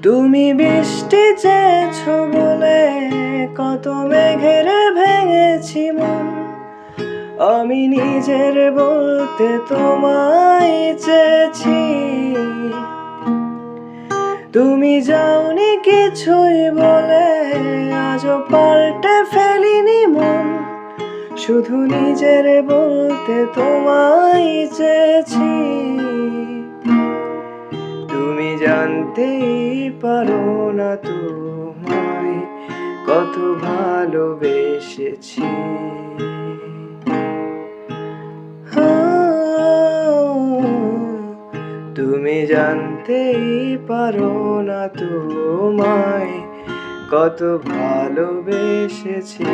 তুমি বৃষ্টি চেয়েছো বলে কত মেঘের ভেঙেছি মন, আমি নিজের বলতে তোমায় চেয়েছি। তুমি যাওনি কিছুই বলে আজও পাল্টে ফেলিনি মন, শুধু নিজের বলতে তোমায় চেয়েছি। তুমি জানতেই পারো না তোমায় কত ভালোবেসেছি। তুমি জানতেই পারো না তোমায় কত ভালোবেসেছি।